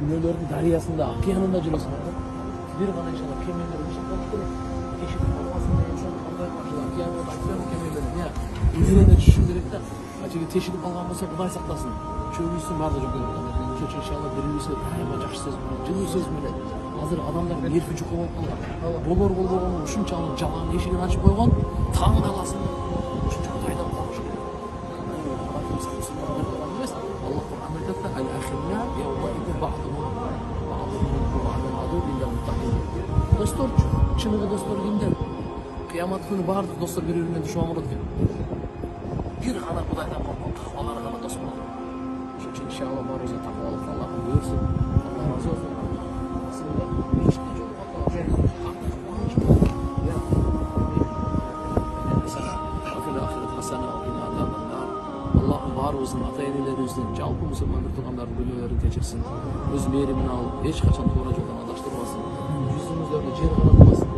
Ünlülerin deryasında, okyanında жүресің. Bir ғана inşallah kemелер keşif olmasında insan qanday qarşılar. Okyan kemелер. Ya, üzerine düşüşün керек та. Ачеге тешігіп қалған болса, Құдай сақтасын. Çöğüysün barda жоқ керек. Ошо иншалла берилсе, жакшы сөз менен, жылуу сөз менен. Азыр адамдар нерви жок болуп калган. Болор болбогон ушунчалык жалаң эшигин ачып койгон, таң даласын ушунча кайдан коркуш керек. Аллах Кур'ан айтат, "Ал-ахилля яумаидин бa'духум бa'духум адуу иллал муттақин." Достор, чыныгы достор кимдер? Кыямат күнү бардык достор бири-бирине душман болот экен. Bir ғана Құдайдан қорқып, тақуалар ғана дос болады. Ошон үчүн иншалла барыбызга тақуалык Аллахым буйрсун. Алла разы болсун. Силер мешітте жолугуп Аллахым барыбыздын ата-энелерибиздин, жалпы мусулман туугандардын күнөөлөрүн кечирсин. Өз мээримин алып, эч качан туура жолдон адаштырбасын. Жүзүңүздөрдү жер каратпасын.